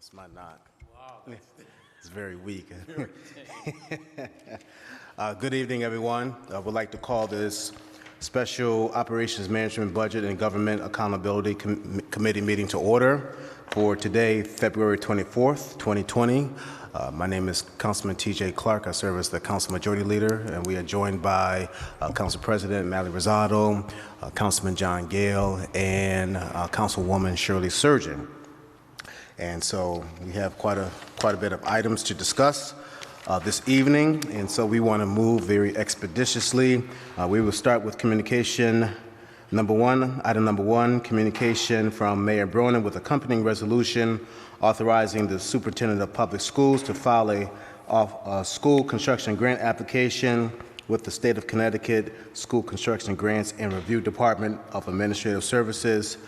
This might not. Wow. It's very weak. Good evening, everyone. I would like to call this Special Operations Management Budget and Government Accountability Committee meeting to order for today, February 24th, 2020. My name is Councilman T.J. Clark. I serve as the Council Majority Leader, and we are joined by Council President Mally Rosado, Councilman John Gale, and Councilwoman Shirley Surgeon. And so we have quite a bit of items to discuss this evening, and so we want to move very expeditiously. We will start with communication number one. Item number one, communication from Mayor Brougham with accompanying resolution authorizing the Superintendent of Public Schools to file a school construction grant application with the State of Connecticut School Construction Grants and Review Department of Administrative Services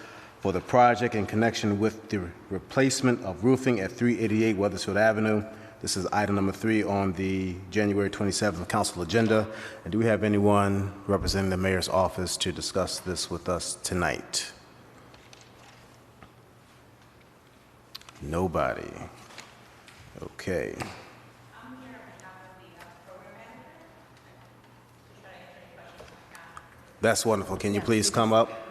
for the project in connection with the replacement of roofing at 388 Wethersfield Avenue. This is item number 3 on the January 27th council agenda. And do we have anyone representing the mayor's office to discuss this with us tonight? Nobody. Okay. I'm here on behalf of the program manager. Should I answer any questions? That's wonderful. Can you please come up?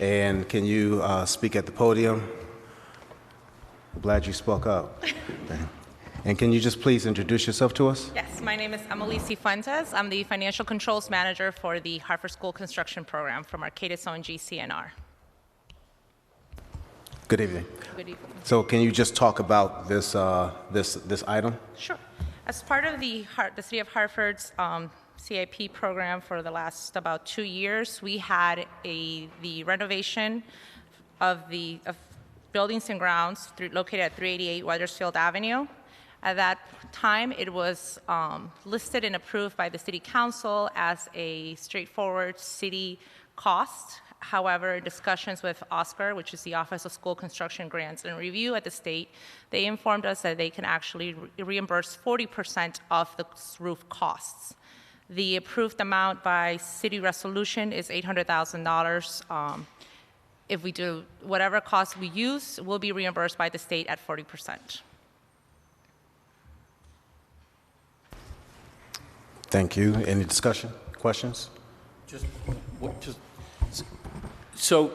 And can you speak at the podium? I'm glad you spoke up. And can you just please introduce yourself to us? Yes, my name is Emily Cifuentes. I'm the Financial Controls Manager for the Hartford School Construction Program from Arcadis own GCNR. Good evening. Good evening. So can you just talk about this this item? Sure. As part of the City of Hartford's CIP program for the last about 2 years, we had the renovation of buildings and grounds located at 388 Wethersfield Avenue. At that time, it was listed and approved by the City Council as a straightforward city cost. However, discussions with OSCR, which is the Office of School Construction Grants and Review at the state, they informed us that they can actually reimburse 40% of the roof costs. The approved amount by city resolution is $800,000. If we do whatever costs we use, will be reimbursed by the state at 40%. Thank you. Any discussion, questions? So,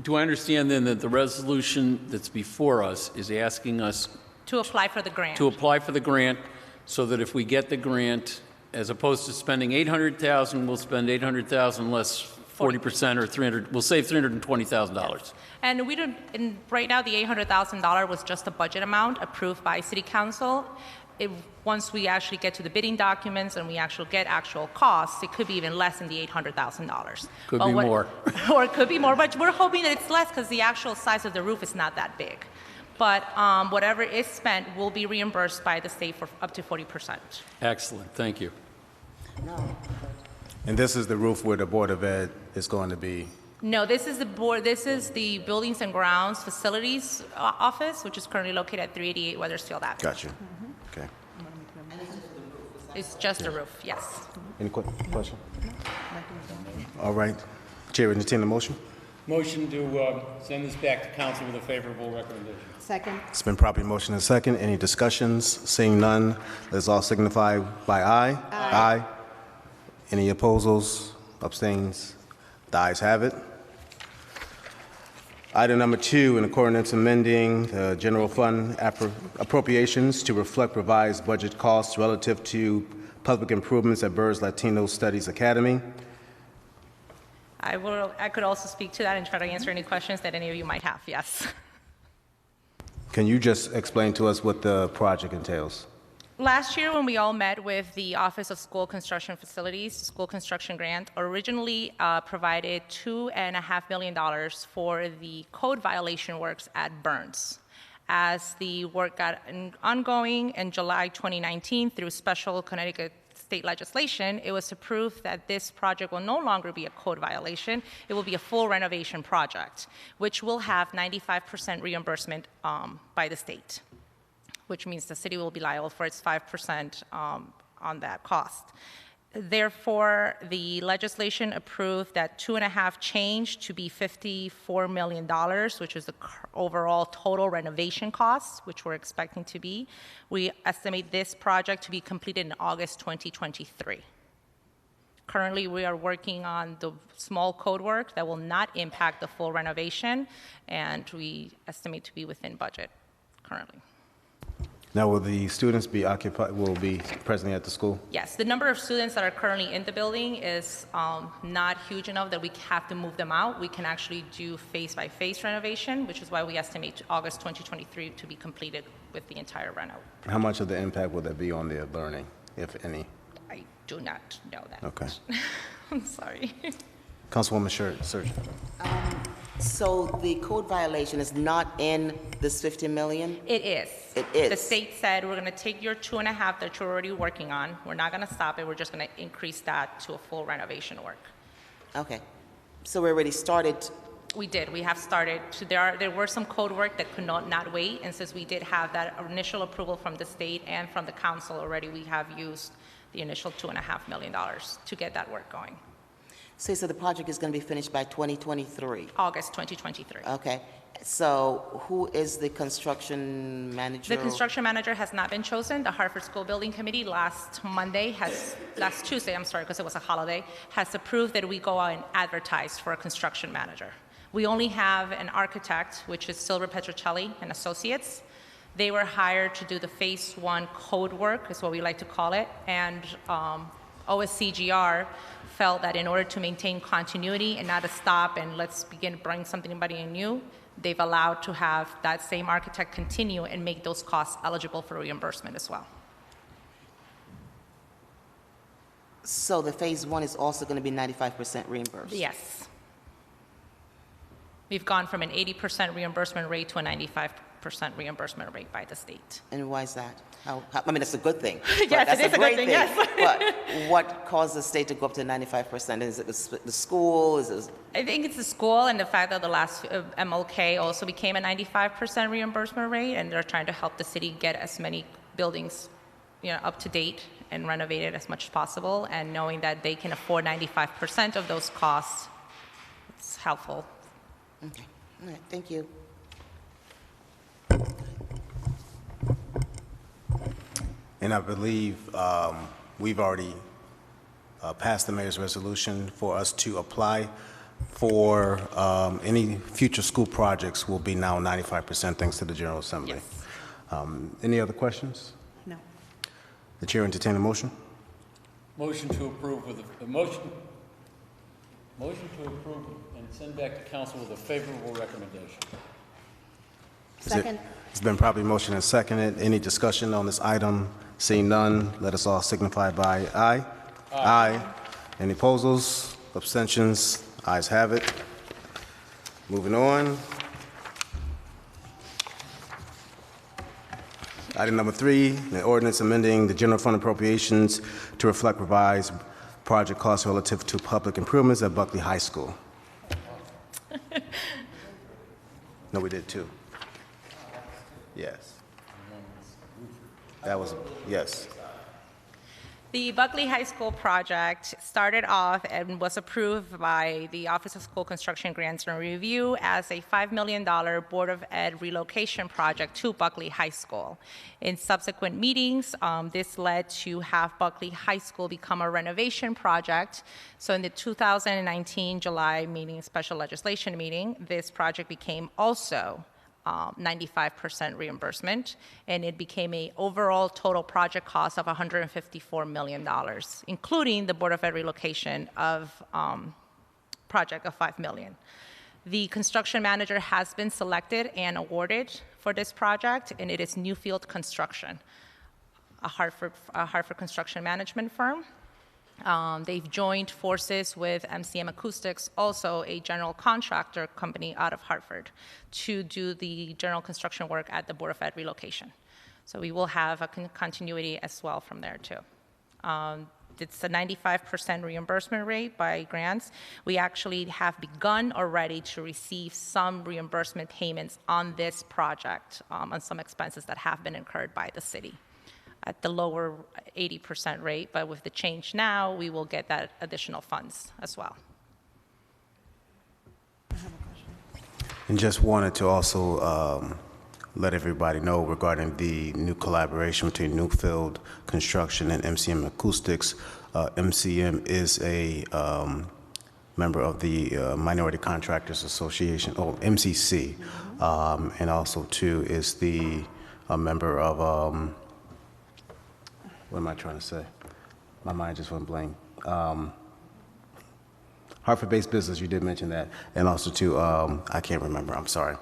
do I understand then that the resolution that's before us is asking us To apply for the grant. to apply for the grant, so that if we get the grant, as opposed to spending $800,000, we'll spend $800,000 less 40% or $300. We'll save $320,000. And we don't. And right now, the $800,000 was just a budget amount approved by City Council. Once we actually get to the bidding documents and we actually get actual costs, it could be even less than the $800,000. Could be more. Or it could be more, but we're hoping that it's less because the actual size of the roof is not that big. But whatever is spent will be reimbursed by the state for up to 40%. Excellent. Thank you. And this is the roof where the Board of Ed is going to be. No, this is the board. This is the Buildings and Grounds Facilities Office, which is currently located at 388 Wethersfield Avenue. Gotcha. Okay. It's just a roof, yes. Any question? All right. Chair, entertain the motion. Motion to send this back to council with a favorable recommendation. Second. It's been properly motioned and second. Any discussions? Seeing none, let's all signify by aye. Aye. Any opposals, abstains? The ayes have it. Item number 2, in accordance amending the general fund appropriations to reflect revised budget costs relative to public improvements at Burrs Latino Studies Academy. I could also speak to that and try to answer any questions that any of you might have, yes. Can you just explain to us what the project entails? Last year, when we all met with the Office of School Construction Facilities, School Construction Grant originally provided $2.5 million for the code violation works at Burns. As the work got ongoing in July 2019 through special Connecticut state legislation, it was approved that this project will no longer be a code violation. It will be a full renovation project, which will have 95% reimbursement by the state, which means the city will be liable for its 5% on that cost. Therefore, the legislation approved that 2.5 change to be $54 million, which is the overall total renovation costs, which we're expecting to be. We estimate this project to be completed in August 2023. Currently, we are working on the small code work that will not impact the full renovation, and we estimate to be within budget currently. Now, will the students be presently at the school? Yes, the number of students that are currently in the building is not huge enough that we have to move them out. We can actually do phase-by-phase renovation, which is why we estimate August 2023 to be completed with the entire reno. How much of the impact will that be on their learning, if any? I do not know that. Okay. I'm sorry. Councilwoman Surgeon. So the code violation is not in this 50 million? It is. It is. The state said, we're going to take your 2.5 that you're already working on. We're not going to stop it. We're just going to increase that to a full renovation work. Okay. So we already started. We did. We have started. There were some code work that could not wait. And since we did have that initial approval from the state and from the council already, we have used the initial $2.5 million to get that work going. So the project is going to be finished by 2023? August 2023. Okay. So who is the construction manager? The construction manager has not been chosen. The Hartford School Building Committee last Tuesday, I'm sorry, because it was a holiday, has approved that we go out and advertise for a construction manager. We only have an architect, which is Silver Petrocelli and Associates. They were hired to do the phase 1 code work, is what we like to call it, and OSCGR felt that in order to maintain continuity and not to stop and let's begin to bring somebody new, they've allowed to have that same architect continue and make those costs eligible for reimbursement as well. So the phase 1 is also going to be 95% reimbursed? Yes. We've gone from an 80% reimbursement rate to a 95% reimbursement rate by the state. And why is that? I mean, it's a good thing. Yes, it is a good thing, yes. But what caused the state to go up to 95%? Is it the school? I think it's the school and the fact that the last MLK also became a 95% reimbursement rate, and they're trying to help the city get as many buildings, up to date and renovated as much as possible. And knowing that they can afford 95% of those costs, it's helpful. Okay. All right. Thank you. And I believe we've already passed the mayor's resolution for us to apply for any future school projects will be now 95% thanks to the General Assembly. Yes. Any other questions? No. The chair entertain a motion. Motion to approve with a motion to approve and send back to council with a favorable recommendation. Second. It's been properly motioned and seconded. Any discussion on this item? Seeing none, let us all signify by aye. Aye. Any opposals? Abstentions? Ayes have it. Moving on. Item number 3, the ordinance amending the general fund appropriations to reflect revised project costs relative to public improvements at Buckley High School. No, we did 2. Yes. That was, yes. The Buckley High School project started off and was approved by the Office of School Construction Grants and Review as a $5 million Board of Ed relocation project to Buckley High School. In subsequent meetings, this led to have Buckley High School become a renovation project. So in the 2019 July meeting, special legislation meeting, this project became also 95% reimbursement, and it became a overall total project cost of $154 million, including the Board of Ed relocation of project of $5 million. The construction manager has been selected and awarded for this project, and it is Newfield Construction, a Hartford construction management firm. They've joined forces with MCM Acoustics, also a general contractor company out of Hartford, to do the general construction work at the Board of Ed relocation. So we will have a continuity as well from there too. It's a 95% reimbursement rate by grants. We actually have begun already to receive some reimbursement payments on this project on some expenses that have been incurred by the city. at the lower 80% rate, but with the change now, we will get that additional funds as well. And just wanted to also let everybody know regarding the new collaboration between Newfield Construction and MCM Acoustics. MCM is a member of the Minority Contractors Association, MCC, and also too is a member of, what am I trying to say? My mind just went blank. Hartford-based business, you did mention that, and also too, I can't remember, I'm sorry.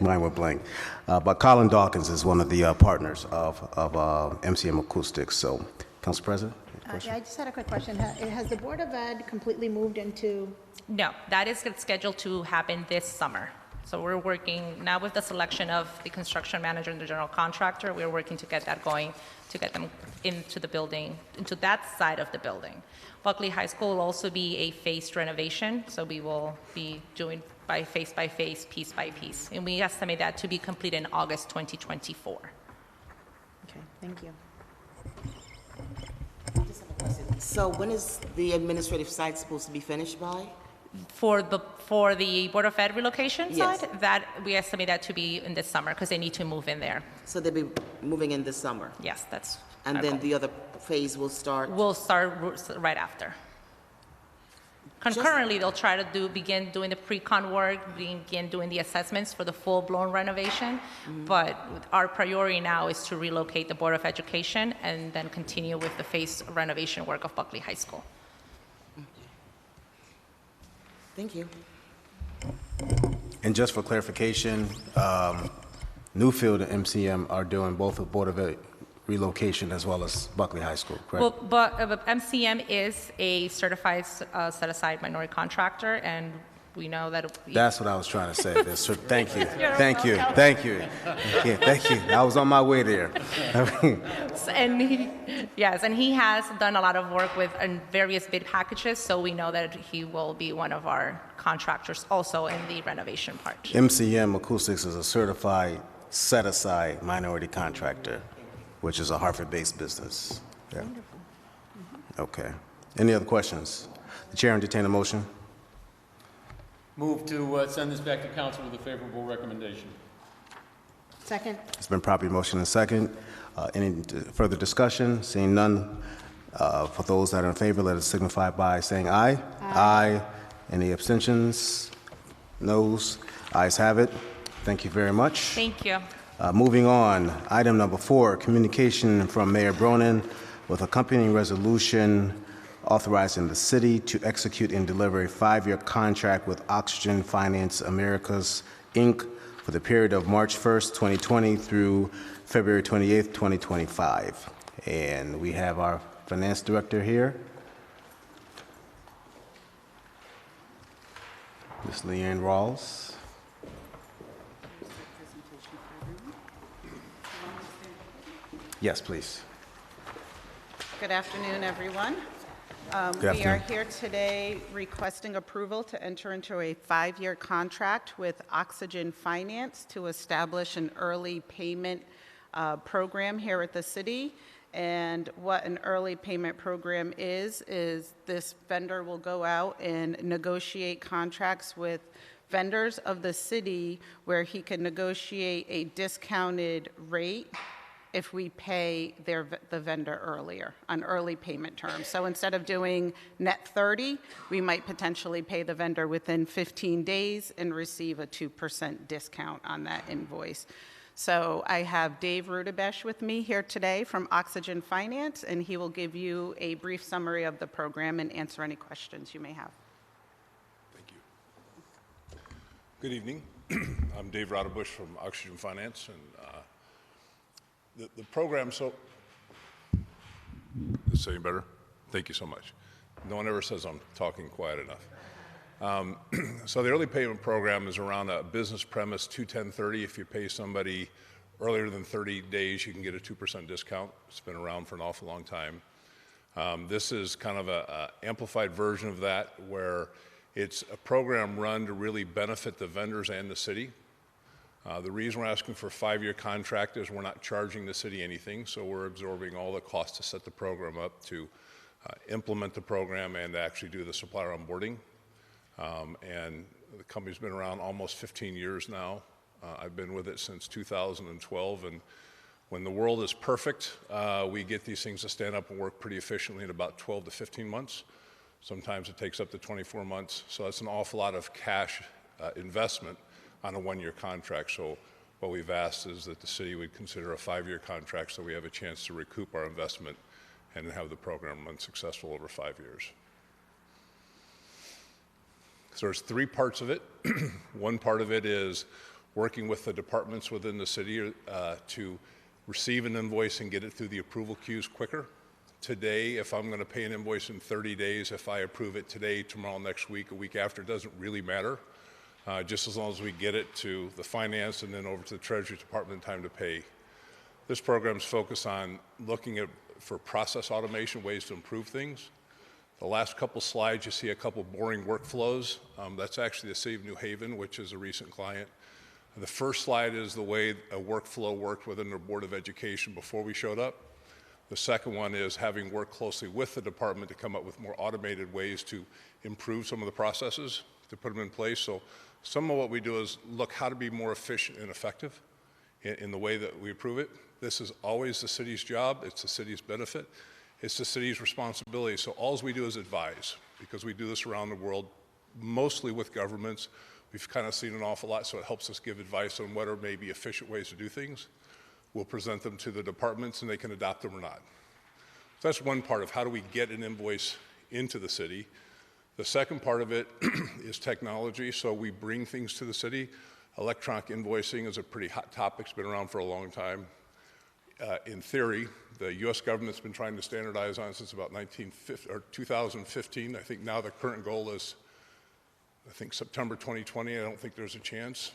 Mine went blank. But Colin Dawkins is one of the partners of MCM Acoustics. So, Council President? Yeah, I just had a quick question. Has the Board of Ed completely moved into? No, that is scheduled to happen this summer. So we're working now with the selection of the construction manager and the general contractor. We're working to get that going, to get them into the building, into that side of the building. Buckley High School will also be a phased renovation, so we will be doing by phase, piece by piece. And we estimate that to be complete in August 2024. Okay, thank you. So when is the administrative site supposed to be finished by? For the Board of Ed relocation Yes. side, that we estimate that to be in this summer because they need to move in there. So they'll be moving in this summer? Yes, that's. And our then goal. the other phase will start? We'll start right after. Concurrently, they'll try to begin doing the pre-con work, begin doing the assessments for the full-blown renovation. But our priority now is to relocate the Board of Education and then continue with the phase renovation work of Buckley High School. Thank you. And just for clarification, Newfield and MCM are doing both the Board of Ed relocation as well as Buckley High School, correct? Well, but MCM is a certified set-aside minority contractor, and we know that. That's what I was trying to say. Thank you. Thank you. Thank you. Yeah, thank you. I was on my way there. And he has done a lot of work with various bid packages, so we know that he will be one of our contractors also in the renovation part. MCM Acoustics is a certified set-aside minority contractor, which is a Hartford-based business. Yeah. Okay. Any other questions? The chair entertain a motion. Move to send this back to council with a favorable recommendation. Second. It's been properly motioned and second. Any further discussion? Seeing none, for those that are in favor, let us signify by saying aye. Aye. Any abstentions? Noes? Ayes have it. Thank you very much. Thank you. Moving on, item number 4, communication from Mayor Brougham with accompanying resolution authorizing the city to execute and deliver a 5-year contract with Oxygen Finance Americas, Inc. for the period of March 1st, 2020 through February 28th, 2025. And we have our finance director here, Ms. Leanne Rawls. Yes, please. Good afternoon, everyone. Good We are afternoon. here today requesting approval to enter into a 5-year contract with Oxygen Finance to establish an early payment program here at the city. And what an early payment program is this vendor will go out and negotiate contracts with vendors of the city where he can negotiate a discounted rate if we pay the vendor earlier on early payment terms. So instead of doing net 30, we might potentially pay the vendor within 15 days and receive a 2% discount on that invoice. So I have Dave Rudebesh with me here today from Oxygen Finance, and he will give you a brief summary of the program and answer any questions you may have. Thank you. Good evening. I'm Dave Rudebesh from Oxygen Finance, and the program, so, is this any better? Thank you so much. No one ever says I'm talking quiet enough. So the early payment program is around a business premise 21030. If you pay somebody earlier than 30 days, you can get a 2% discount. It's been around for an awful long time. This is kind of a amplified version of that, where it's a program run to really benefit the vendors and the city. The reason we're asking for a 5-year contract is we're not charging the city anything, so we're absorbing all the costs to set the program up, to implement the program, and to actually do the supplier onboarding. And the company's been around almost 15 years now. I've been with it since 2012, and when the world is perfect, we get these things to stand up and work pretty efficiently in about 12 to 15 months. Sometimes it takes up to 24 months, so that's an awful lot of cash investment on a 1-year contract. So what we've asked is that the city would consider a 5-year contract so we have a chance to recoup our investment and have the program run successful over 5 years. So there's 3 parts of it. One part of it is working with the departments within the city to receive an invoice and get it through the approval queues quicker. Today, if I'm going to pay an invoice in 30 days, if I approve it today, tomorrow, next week, a week after, it doesn't really matter. Just as long as we get it to the finance and then over to the Treasury Department in time to pay. This program is focused on looking for process automation, ways to improve things. The last couple slides, you see a couple boring workflows. That's actually the City of New Haven, which is a recent client. The first slide is the way a workflow worked within their Board of Education before we showed up. The second one is having worked closely with the department to come up with more automated ways to improve some of the processes, to put them in place. So some of what we do is look how to be more efficient and effective in the way that we approve it. This is always the city's job. It's the city's benefit. It's the city's responsibility. So all we do is advise, because we do this around the world, mostly with governments. We've kind of seen an awful lot, so it helps us give advice on what are maybe efficient ways to do things. We'll present them to the departments, and they can adopt them or not. So that's one part of how do we get an invoice into the city. The second part of it is technology. So we bring things to the city. Electronic invoicing is a pretty hot topic. It's been around for a long time. In theory, the U.S. government's been trying to standardize on it since about 2015. I think now the current goal is, September 2020. I don't think there's a chance.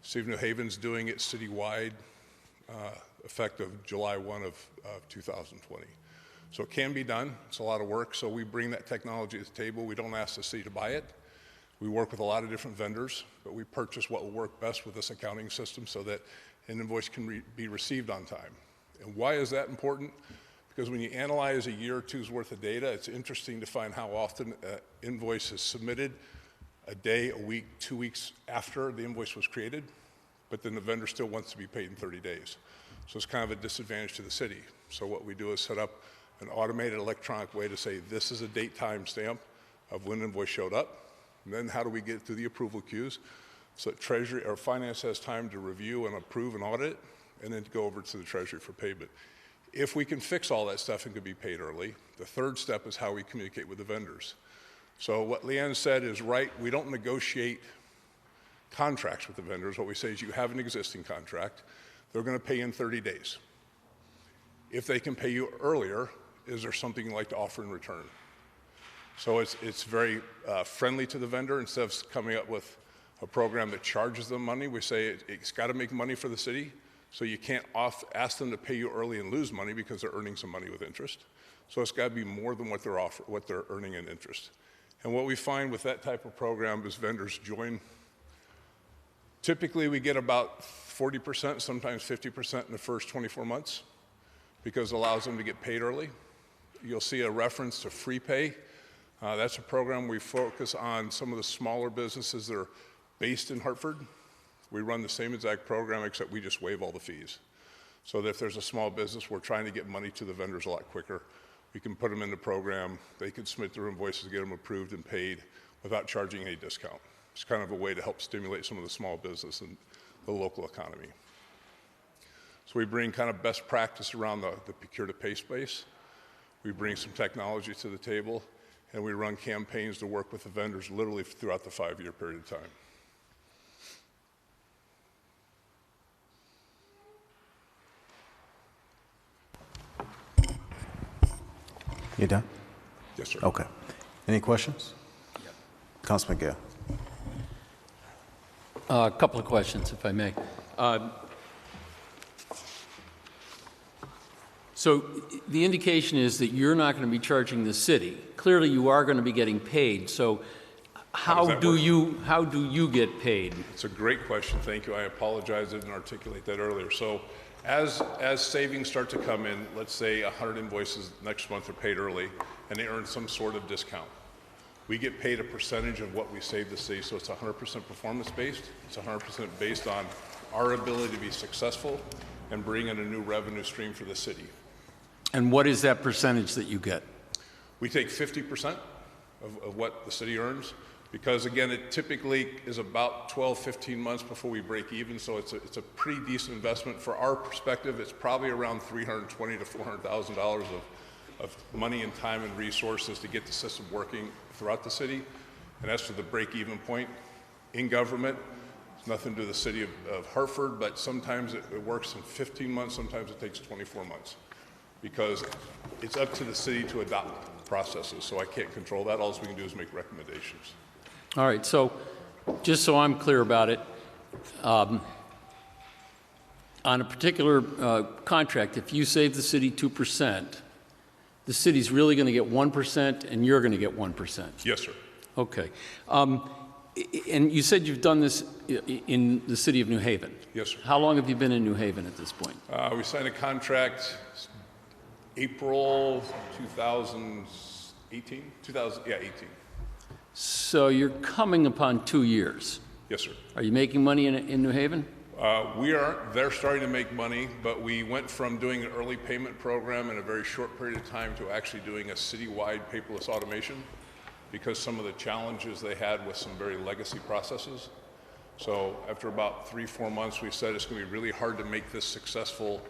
City of New Haven's doing it citywide, effective July 1 of 2020. So it can be done. It's a lot of work. So we bring that technology to the table. We don't ask the city to buy it. We work with a lot of different vendors, but we purchase what will work best with this accounting system so that an invoice can be received on time. And why is that important? Because when you analyze a year or two's worth of data, it's interesting to find how often an invoice is submitted a day, a week, 2 weeks after the invoice was created, but then the vendor still wants to be paid in 30 days. So it's kind of a disadvantage to the city. So what we do is set up an automated electronic way to say this is a date time stamp of when the invoice showed up, and then how do we get it through the approval queues so that Treasury or Finance has time to review and approve and audit, and then to go over to the Treasury for payment. If we can fix all that stuff and can be paid early, the third step is how we communicate with the vendors. So what Leanne said is right. We don't negotiate contracts with the vendors. What we say is you have an existing contract. They're going to pay in 30 days. If they can pay you earlier, is there something you'd like to offer in return? So it's very friendly to the vendor. Instead of coming up with a program that charges them money, we say it's got to make money for the city. So you can't ask them to pay you early and lose money because they're earning some money with interest. So it's got to be more than what they're earning in interest. And what we find with that type of program is vendors join. Typically, we get about 40%, sometimes 50% in the first 24 months because it allows them to get paid early. You'll see a reference to free pay. That's a program we focus on some of the smaller businesses that are based in Hartford. We run the same exact program, except we just waive all the fees. So that if there's a small business, we're trying to get money to the vendors a lot quicker. We can put them in the program. They can submit their invoices, get them approved and paid without charging any discount. It's kind of a way to help stimulate some of the small business and the local economy. So we bring kind of best practice around the procure-to-pay space. We bring some technology to the table, and we run campaigns to work with the vendors literally throughout the 5-year period of time. You done? Yes, sir. Okay. Any questions? Yep. Councilman Gale. A couple of questions, if I may. So the indication is that you're not going to be charging the city. Clearly, you are going to be getting paid. So does that work? How do you get paid? It's a great question, thank you. I apologize, I didn't articulate that earlier. So as savings start to come in, let's say 100 invoices next month are paid early, and they earn some sort of discount. We get paid a percentage of what we save the city, so it's 100% performance-based. It's 100% based on our ability to be successful and bring in a new revenue stream for the city. And what is that percentage that you get? We take 50% of what the city earns, because again, it typically is about 12, 15 months before we break even, so it's a pretty decent investment. For our perspective, it's probably around $320,000 to $400,000 of money and time and resources to get the system working throughout the city. And as for the break-even point in government, it's nothing to do with the city of Hartford, but sometimes it works in 15 months, sometimes it takes 24 months, because it's up to the city to adopt processes. So I can't control that. All we can do is make recommendations. All right, so just so I'm clear about it, on a particular contract, if you save the city 2%, the city's really going to get 1% and you're going to get 1%? Yes, sir. Okay. And you said you've done this in the city of New Haven? Yes, sir. How long have you been in New Haven at this point? We signed a contract April 2018? 18. So you're coming upon 2 years. Yes, sir. Are you making money in New Haven? We are. They're starting to make money, but we went from doing an early payment program in a very short period of time to actually doing a citywide paperless automation because some of the challenges they had with some very legacy processes. So after about 3-4 months, we said it's going to be really hard to make this successful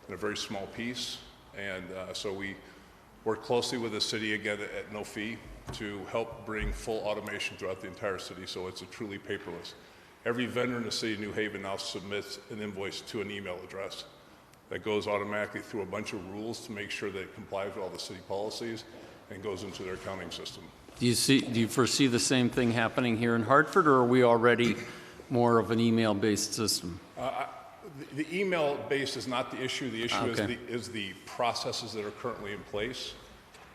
in a very small piece. And so we worked closely with the city, again, at no fee, to help bring full automation throughout the entire city, so it's a truly paperless. Every vendor in the city of New Haven now submits an invoice to an email address that goes automatically through a bunch of rules to make sure that it complies with all the city policies and goes into their accounting system. Do you foresee the same thing happening here in Hartford, or are we already more of an email-based system? The email-based is not the issue. The issue Okay. is the processes that are currently in place.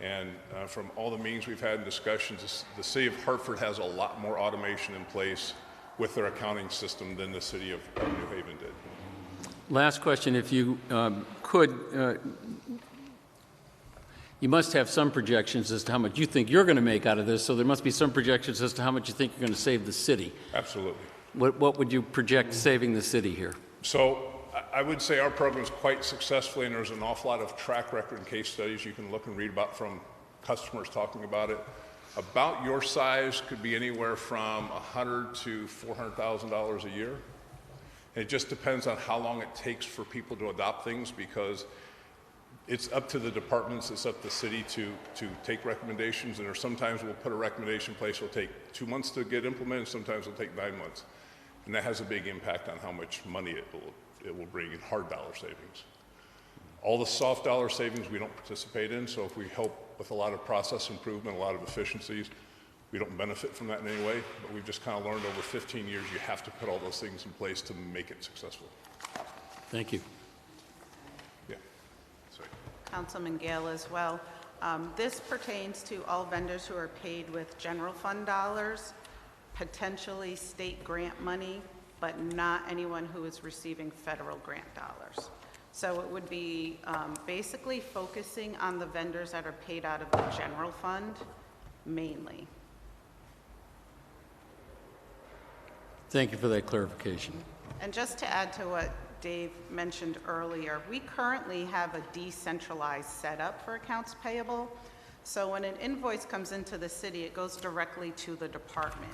And from all the meetings we've had and discussions, the city of Hartford has a lot more automation in place with their accounting system than the city of New Haven did. Last question, if you could, you must have some projections as to how much you think you're going to make out of this, so there must be some projections as to how much you think you're going to save the city. Absolutely. What would you project saving the city here? So I would say our program is quite successful, and there's an awful lot of track record and case studies you can look and read about from customers talking about it. About your size could be anywhere from $100,000 to $400,000 a year. And it just depends on how long it takes for people to adopt things, because it's up to the departments, it's up to the city to take recommendations. And there's sometimes we'll put a recommendation in place, it'll take 2 months to get implemented, sometimes it'll take 9 months. And that has a big impact on how much money it will bring in hard dollar savings. All the soft dollar savings we don't participate in, so if we help with a lot of process improvement, a lot of efficiencies, we don't benefit from that in any way, but we've just kind of learned over 15 years you have to put all those things in place to make it successful. Thank you. Yeah. Sorry. Councilman Gale as well. This pertains to all vendors who are paid with general fund dollars, potentially state grant money, but not anyone who is receiving federal grant dollars. So it would be basically focusing on the vendors that are paid out of the general fund mainly. Thank you for that clarification. And just to add to what Dave mentioned earlier, we currently have a decentralized setup for accounts payable. So when an invoice comes into the city, it goes directly to the department.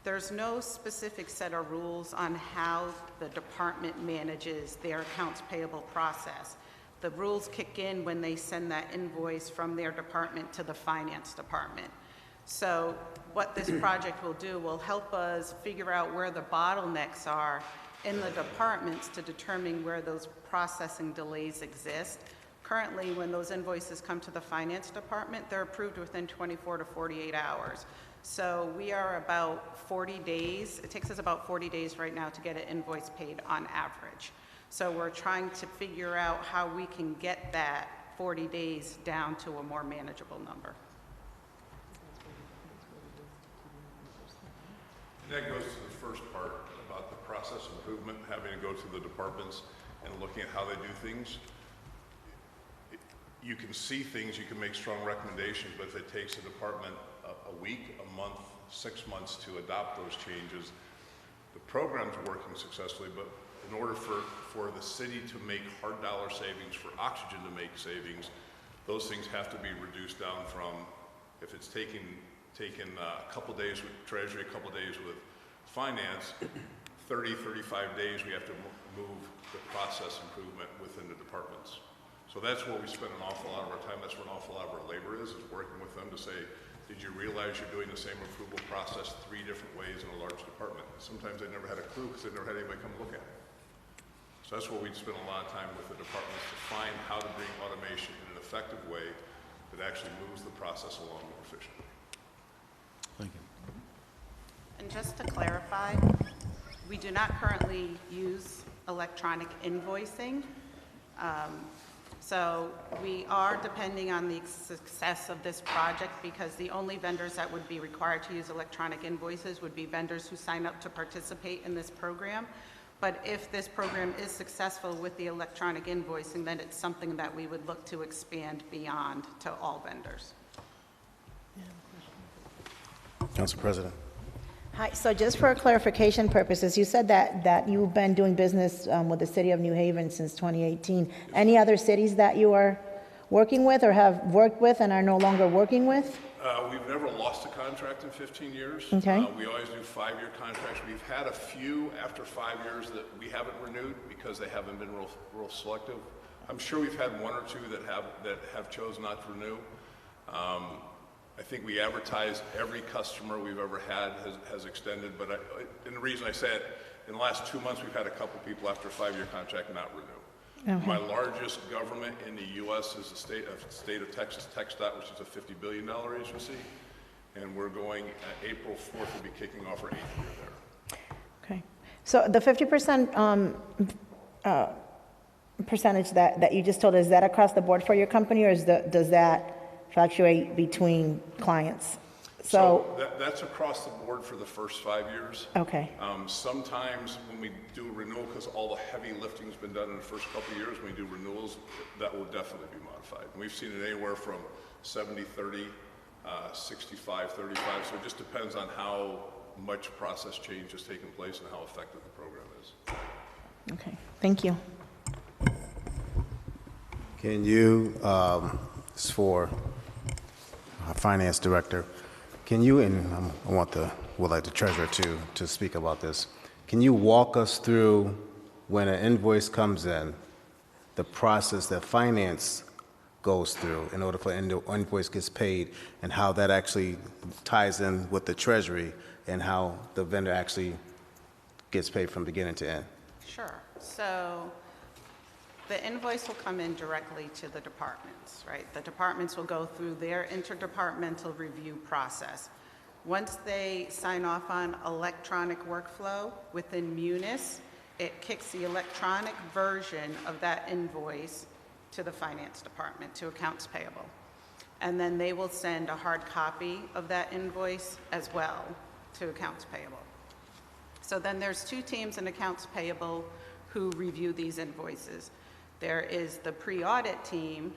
There's no specific set of rules on how the department manages their accounts payable process. The rules kick in when they send that invoice from their department to the finance department. So what this project will do will help us figure out where the bottlenecks are in the departments to determine where those processing delays exist. Currently, when those invoices come to the finance department, they're approved within 24 to 48 hours. So we are about 40 days. It takes us about 40 days right now to get an invoice paid on average. So we're trying to figure out how we can get that 40 days down to a more manageable number. That goes to the first part about the process improvement, having to go to the departments and looking at how they do things. You can see things, you can make strong recommendations, but if it takes a department a week, a month, 6 months to adopt those changes, the program's working successfully, but in order for the city to make hard dollar savings, for Oxygen to make savings, those things have to be reduced down from, if it's taken a couple days with Treasury, a couple days with Finance, 30, 35 days, we have to move the process improvement within the departments. So that's where we spend an awful lot of our time, that's where an awful lot of our labor is working with them to say, did you realize you're doing the same approval process 3 different ways in a large department? Sometimes they never had a clue because they never had anybody come look at it. So that's where we spend a lot of time with the departments to find how to bring automation in an effective way that actually moves the process along more efficiently. Thank you. And just to clarify, we do not currently use electronic invoicing. So we are depending on the success of this project because the only vendors that would be required to use electronic invoices would be vendors who sign up to participate in this program. But if this program is successful with the electronic invoicing, then it's something that we would look to expand beyond to all vendors. Council President. Hi, so just for clarification purposes, you said that you've been doing business with the city of New Haven since 2018. Any other cities that you are working with or have worked with and are no longer working with? We've never lost a contract in 15 years. Okay. We always do 5-year contracts. We've had a few after 5 years that we haven't renewed because they haven't been real selective. I'm sure we've had 1 or 2 that have chosen not to renew. I think we advertise every customer we've ever had has extended, but and the reason I said, in the last 2 months, we've had a couple people after a 5-year contract not renew. Okay. My largest government in the U.S. is the state of Texas, TxDOT, which is a $50 billion agency, and we're going, April 4th, we'll be kicking off our 8th year there. Okay. So the 50% percentage that you just told, is that across the board for your company, or does that fluctuate between clients? So that's across the board for the first 5 years. Okay. Sometimes when we do a renewal, because all the heavy lifting's been done in the first couple of years, when we do renewals, that will definitely be modified. And we've seen it anywhere from 70-30, 65-35, so it just depends on how much process change has taken place and how effective the program is. Okay, thank you. Can you, this is for our finance director, can you, and would like the treasurer to speak about this, can you walk us through when an invoice comes in, the process that finance goes through in order for an invoice gets paid, and how that actually ties in with the treasury and how the vendor actually gets paid from beginning to end? Sure. So the invoice will come in directly to the departments, right? The departments will go through their interdepartmental review process. Once they sign off on electronic workflow within Munis, it kicks the electronic version of that invoice to the finance department, to accounts payable. And then they will send a hard copy of that invoice as well to accounts payable. So then there's 2 teams in accounts payable who review these invoices. There is the pre-audit team,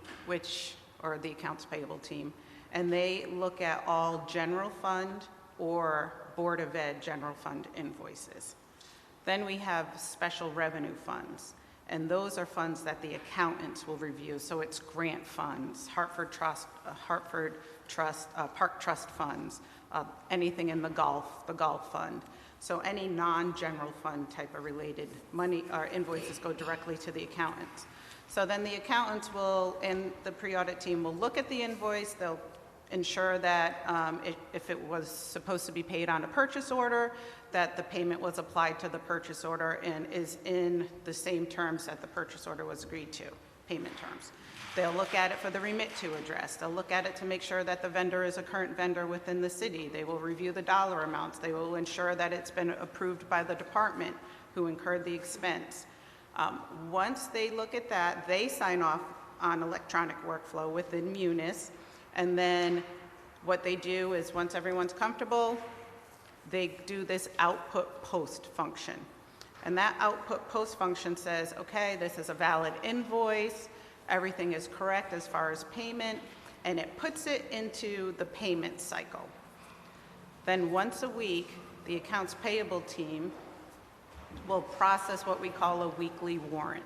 or the accounts payable team, and they look at all general fund or Board of Ed general fund invoices. Then we have special revenue funds, and those are funds that the accountants will review. So it's grant funds, Hartford Trust, Park Trust funds, anything in the Golf Fund. So any non-general fund type of related money or invoices go directly to the accountants. So then the accountants and the pre-audit team will look at the invoice. They'll ensure that if it was supposed to be paid on a purchase order, that the payment was applied to the purchase order and is in the same terms that the purchase order was agreed to, payment terms. They'll look at it for the remit to address. They'll look at it to make sure that the vendor is a current vendor within the city. They will review the dollar amounts. They will ensure that it's been approved by the department who incurred the expense. Once they look at that, they sign off on electronic workflow within Munis, and then what they do is once everyone's comfortable, they do this output post function. And that output post function says, okay, this is a valid invoice, everything is correct as far as payment, and it puts it into the payment cycle. Then once a week, the accounts payable team will process what we call a weekly warrant.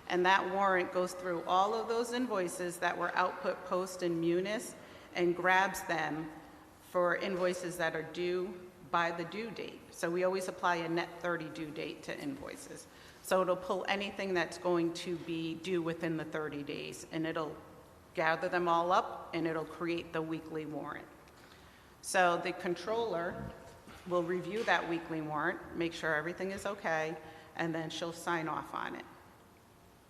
And that warrant goes through all of those invoices that were output post in Munis and grabs them for invoices that are due by the due date. So we always apply a net 30 due date to invoices. So it'll pull anything that's going to be due within the 30 days, and it'll gather them all up, and it'll create the weekly warrant. So the controller will review that weekly warrant, make sure everything is okay, and then she'll sign off on it.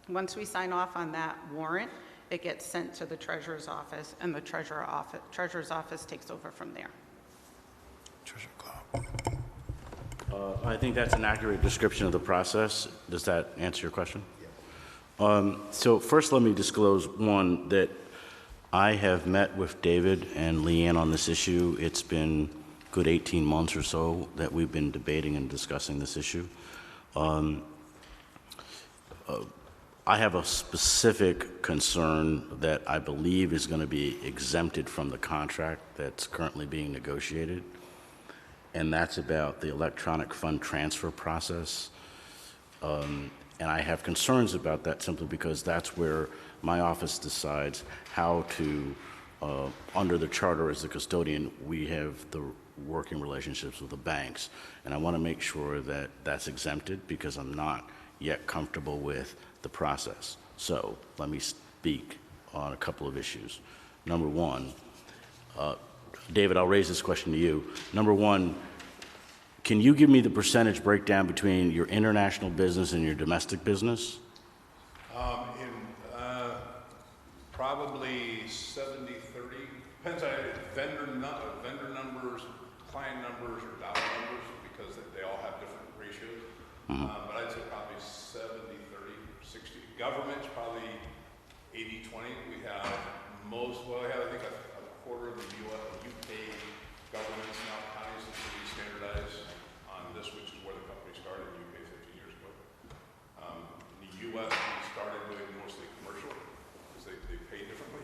Once we sign off on that warrant, it gets sent to the treasurer's office, and the treasurer's office takes over from there. Treasurer Clark. I think that's an accurate description of the process. Does that answer your question? So first, let me disclose, one, that I have met with David and Leanne on this issue. It's been a good 18 months or so that we've been debating and discussing this issue. I have a specific concern that I believe is going to be exempted from the contract that's currently being negotiated, and that's about the electronic fund transfer process. And I have concerns about that simply because that's where my office decides how to, under the charter as the custodian, we have the working relationships with the banks. And I want to make sure that that's exempted because I'm not yet comfortable with the process. So let me speak on a couple of issues. Number one, David, I'll raise this question to you. Number one, can you give me the percentage breakdown between your international business and your domestic business? Probably 70-30. Depends on vendor numbers, client numbers, or dollar numbers, because they all have different ratios. But I'd say probably 70-30, 60. Government's probably 80-20. We have we have I think a quarter of the UK governments now, counties and cities standardize on this, which is where the company started in the UK 15 years ago. In the US, we started doing mostly commercial, because they pay differently.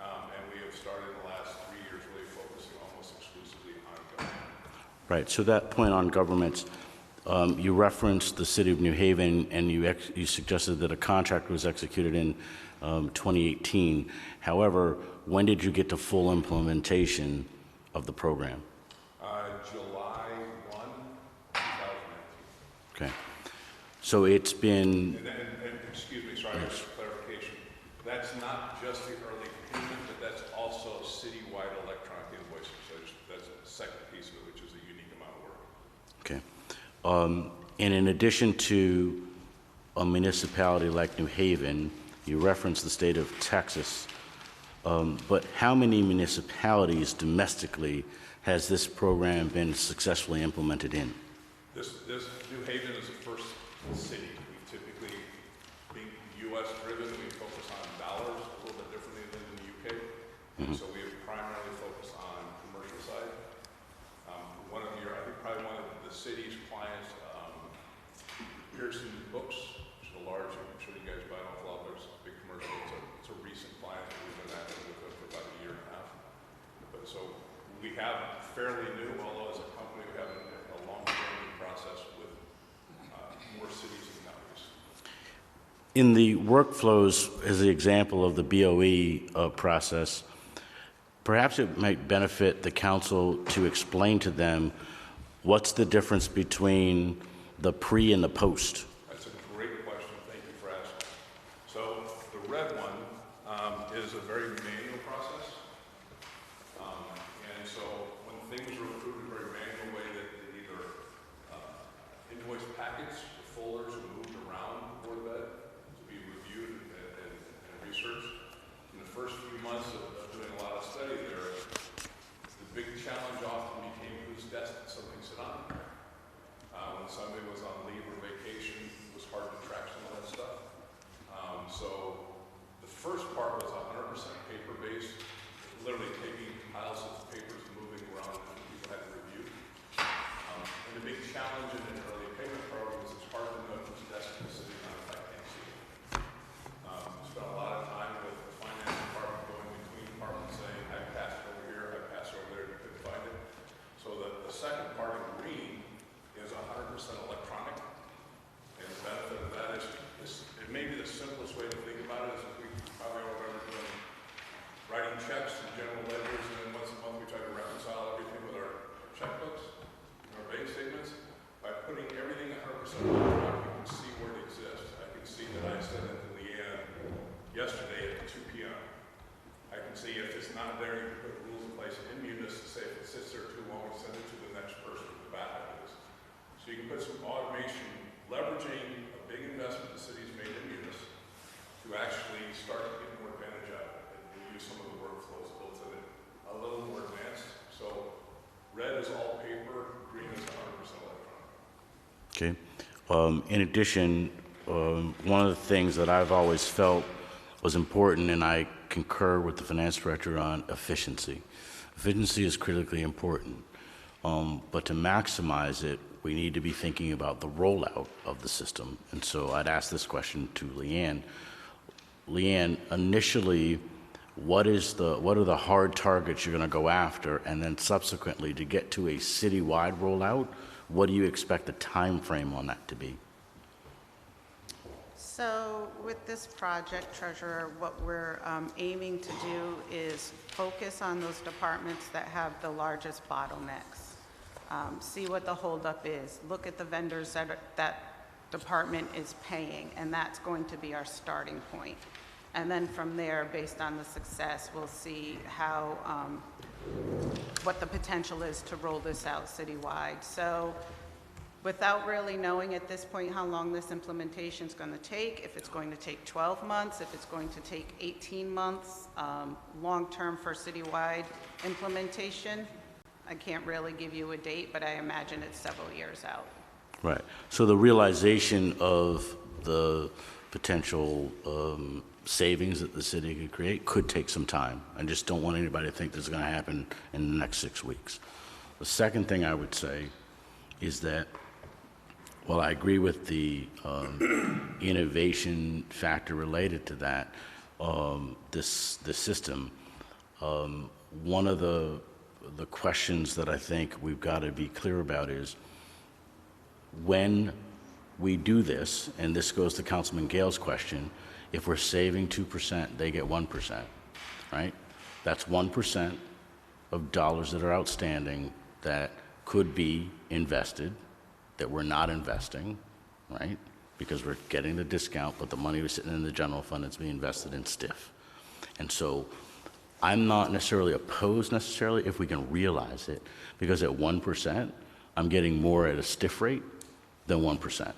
And we have started in the last 3 years really focusing almost exclusively on government. Right, so that point on governments, you referenced the city of New Haven, and you suggested that a contract was executed in 2018. However, when did you get to full implementation of the program? July 1, 2019. Okay. So it's been... And excuse me, sorry, just for clarification. That's not just the early payment, but that's also citywide electronic invoicing. So that's the second piece of it, which is a unique amount of work. Okay. And in addition to a municipality like New Haven, you referenced the state of Texas, but how many municipalities domestically has this program been successfully implemented in? This New Haven is the first city. We typically, being U.S. driven, we focus on dollars a little bit differently than in the UK. So we have primarily focused on commercial side. I think probably one of the city's clients, Pearson Books, which is a large, I'm sure you guys buy an awful lot, there's a big commercial. It's a recent client that we've been active with for about a year and a half. But so we have fairly new, although as a company we have a long-standing process with more cities and counties. In the workflows, as the example of the BOE process, perhaps it might benefit the council to explain to them what's the difference between the pre and the post. That's a great question. Thank you for asking. So the red one is a very manual process. And so when things are approved in a very manual way, that either invoice packets or folders are moved around before the bed to be reviewed and researched. In the first few months of doing a lot of study there, the big challenge often became whose desk did something sit on. When somebody was on leave or vacation, it was hard to track some of that stuff. So the first part was 100% paper-based, literally taking piles of papers and moving around that people had to review. Red is all paper, green is 100% electronic. Okay. In addition, one of the things that I've always felt was important, and I concur with the finance director on efficiency. Efficiency is critically important, but to maximize it, we need to be thinking about the rollout of the system. And so I'd ask this question to Leanne. Leanne, initially, what are the hard targets you're going to go after, and then subsequently to get to a citywide rollout, what do you expect the time frame on that to be? So with this project, Treasurer, what we're aiming to do is focus on those departments that have the largest bottlenecks. See what the holdup is. Look at the vendors that department is paying, and that's going to be our starting point. And then from there, based on the success, we'll see how, what the potential is to roll this out citywide. So without really knowing at this point how long this implementation is going to take, if it's going to take 12 months, if it's going to take 18 months, long-term for citywide implementation, I can't really give you a date, but I imagine it's several years out. Right. So the realization of the potential savings that the city could create could take some time. I just don't want anybody to think this is going to happen in the next 6 weeks. The second thing I would say is that, well, I agree with the innovation factor related to that, this system. One of the questions that I think we've got to be clear about is when we do this, and this goes to Councilman Gale's question, if we're saving 2%, they get 1%, right? That's 1% of dollars that are outstanding that could be invested, that we're not investing, right? Because we're getting the discount, but the money was sitting in the general fund, it's being invested in stiff. And so I'm not necessarily opposed necessarily if we can realize it, because at 1%, I'm getting more at a stiff rate than 1%.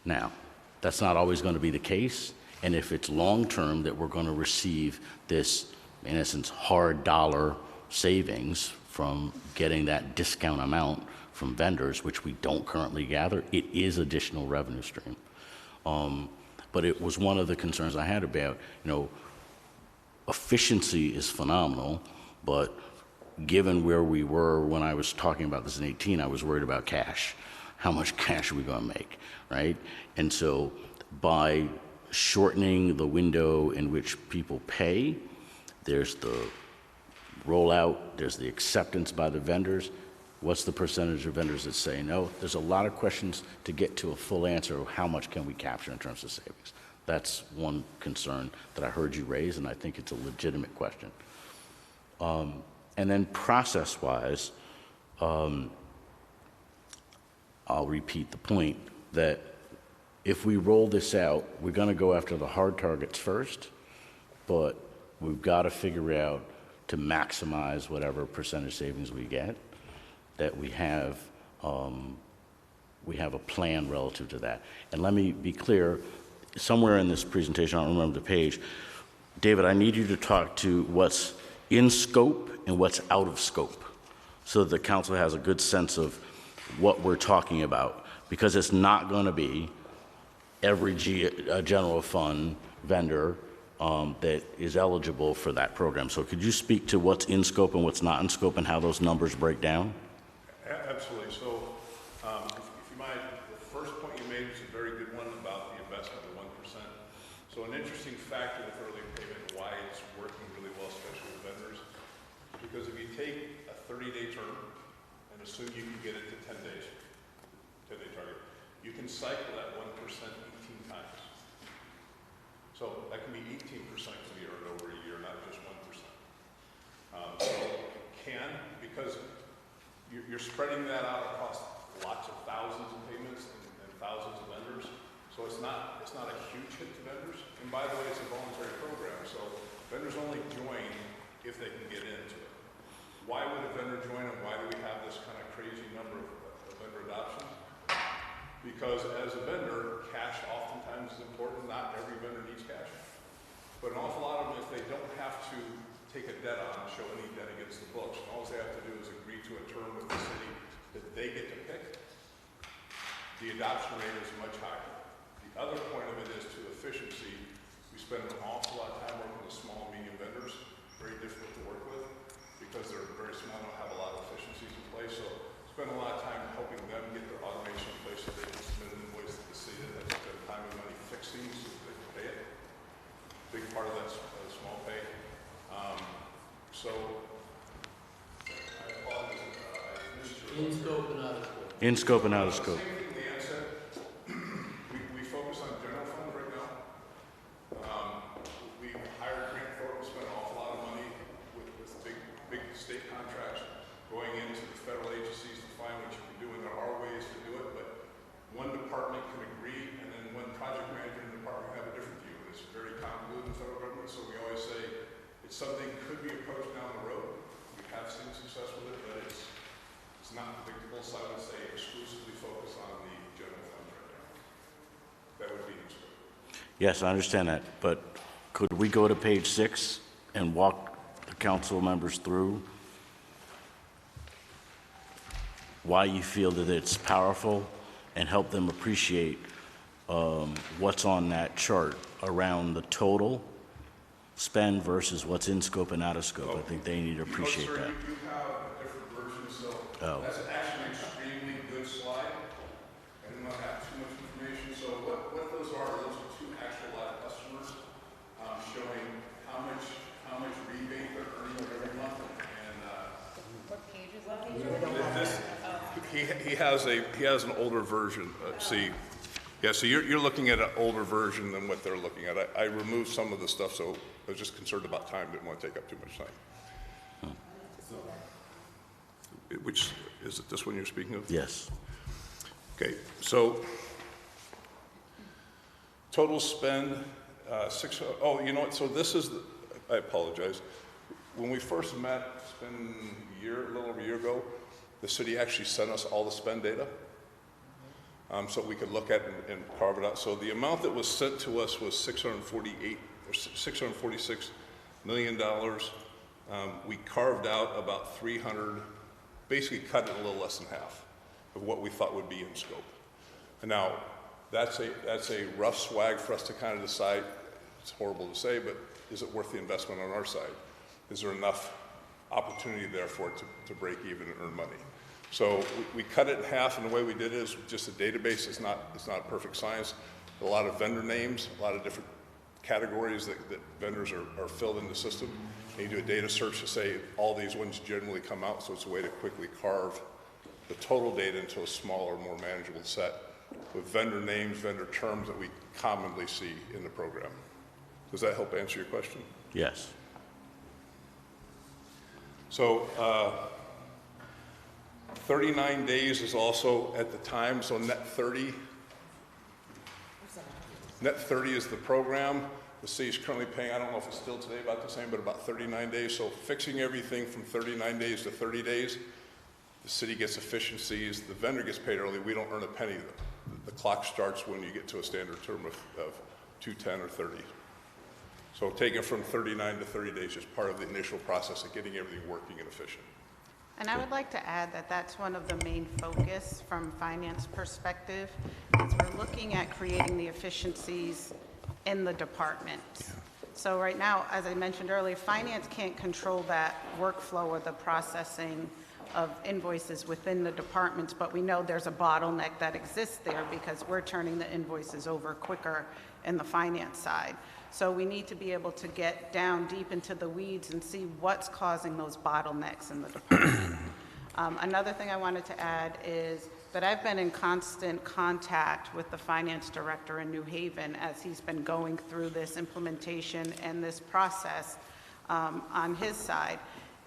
Now, that's not always going to be the case, and if it's long-term that we're going to receive this, in essence, hard dollar savings from getting that discount amount from vendors, which we don't currently gather, it is additional revenue stream. But it was one of the concerns I had about, efficiency is phenomenal, but given where we were when I was talking about this in 18, I was worried about cash. How much cash are we going to make, right? And so by shortening the window in which people pay, there's the rollout, there's the acceptance by the vendors. What's the percentage of vendors that say no? There's a lot of questions to get to a full answer of how much can we capture in terms of savings. That's one concern that I heard you raise, and I think it's a legitimate question. And then process-wise, I'll repeat the point that if we roll this out, we're going to go after the hard targets first, but we've got to figure out to maximize whatever percentage savings we get, that we have a plan relative to that. And let me be clear, somewhere in this presentation, I don't remember the page, David, I need you to talk to what's in scope and what's out of scope so that the council has a good sense of what we're talking about, because it's not going to be every general fund vendor that is eligible for that program. So could you speak to what's in scope and what's not in scope and how those numbers break down? Absolutely. So if you mind, the first point you made was a very good one about the investment of 1%. So an interesting factor with early payment, why it's working really well, especially with vendors, because if you take a 30-day term and assume you can get it to 10 days, 10-day target, you can cycle that 1% 18 times. So that can be 18% can be earned over a year, not just 1%. So because you're spreading that out across lots of thousands of payments and thousands of vendors. So it's not a huge hit to vendors. And by the way, it's a voluntary program, so vendors only join if they can get into it. Why would a vendor join, and why do we have this kind of crazy number of vendor adoptions? Because as a vendor, cash oftentimes is important. Not every vendor needs cash. But an awful lot of them, if they don't have to take a debt on, show any debt against the books. And all they have to do is agree to a term with the city that they get to pick. The adoption rate is much higher. The other point of it is to efficiency. We spend an awful lot of time working with small and medium vendors, very difficult to work with because they're very small and don't have a lot of efficiencies in place. So spend a lot of time helping them get their automation in place so they can submit an invoice to the city that has spent time and money fixing so that they can pay it. Big part of that's small pay. So I apologize. In scope and out of scope. In scope and out of scope. Same thing Leanne said. We focus on general fund right now. We hired Grant Thornton, spent an awful lot of money with big state contracts going into the federal agencies to find what you can do, and there are ways to do it, but one department can agree, and then one project manager in the department have a different view. It's very convoluted in the federal government, so we always say it's something that could be approached down the road. We have seen success with it, but it's not predictable, so I would say exclusively focus on the general fund right now. That would be the scope. Yes, I understand that, but could we go to page 6 and walk the council members through why you feel that it's powerful and help them appreciate what's on that chart around the total spend versus what's in scope and out of scope? I think they need to appreciate Sir, that. you have a different version, so Oh. that's actually an extremely good slide. I didn't want to have too much information. So what those are two actual live customers showing how much rebate they're earning every month. And What page is that? he has an older version. See, yeah. So you're looking at an older version than what they're looking at. I removed some of the stuff, so I was just concerned about time. Didn't want to take up too much time. Which, is it this one you're speaking of? Yes. Okay, so total spend, oh, you know what, so this is, I apologize. When we first met, it's been a little over a year ago, the city actually sent us all the spend data so we could look at and carve it out. So the amount that was sent to us was $646 million. We carved out about 300, basically cut it a little less than half of what we thought would be in scope. And now, that's a rough swag for us to kind of decide. It's horrible to say, but is it worth the investment on our side? Is there enough opportunity there for it to break even and earn money? So we cut it in half, and the way we did it is just a database. It's not a perfect science. A lot of vendor names, a lot of different categories that vendors are filled in the system. And you do a data search to say all these ones generally come out, so it's a way to quickly carve the total data into a smaller, more manageable set with vendor names, vendor terms that we commonly see in the program. Does that help answer your question? Yes. So 39 days is also at the time, so net 30. Net 30 is the program. The city's currently paying, I don't know if it's still today about the same, but about 39 days. So fixing everything from 39 days to 30 days, the city gets efficiencies, the vendor gets paid early, we don't earn a penny. The clock starts when you get to a standard term of 210 or 30. So taking from 39 to 30 days is part of the initial process of getting everything working and efficient. And I would like to add that that's one of the main focus from finance perspective, is we're looking at creating the efficiencies in the department. So right now, as I mentioned earlier, finance can't control that workflow or the processing of invoices within the departments, but we know there's a bottleneck that exists there because we're turning the invoices over quicker in the finance side. So we need to be able to get down deep into the weeds and see what's causing those bottlenecks in the department. Another thing I wanted to add is that I've been in constant contact with the finance director in New Haven as he's been going through this implementation and this process on his side.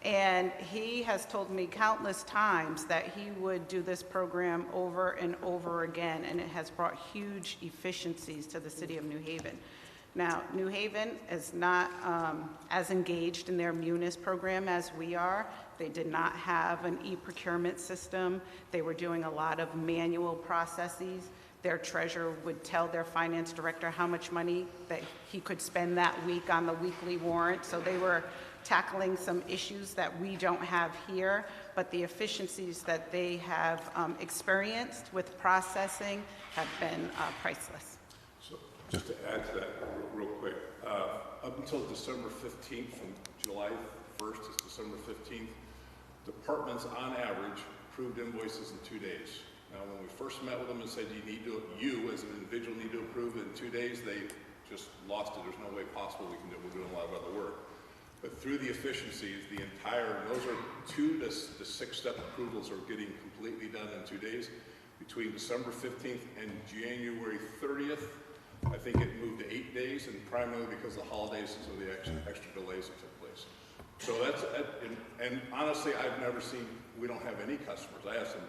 And he has told me countless times that he would do this program over and over again, and it has brought huge efficiencies to the city of New Haven. Now, New Haven is not as engaged in their Munis program as we are. They did not have an e-procurement system. They were doing a lot of manual processes. Their treasurer would tell their finance director how much money that he could spend that week on the weekly warrant. So they were tackling some issues that we don't have here, but the efficiencies that they have experienced with processing have been priceless. So just to add to that real quick, up until December 15th, from July 1st to December 15th, departments on average approved invoices in 2 days. Now, when we first met with them and said you as an individual need to approve it in 2 days, they just lost it. There's no way possible we can do it. We're doing a lot of other work. But through the efficiencies, those are 2 to 6 step approvals are getting completely done in 2 days. Between December 15th and January 30th, I think it moved to 8 days, and primarily because of the holidays and some of the extra delays that took place. So that's, and honestly, I've never seen, we don't have any customers. I have some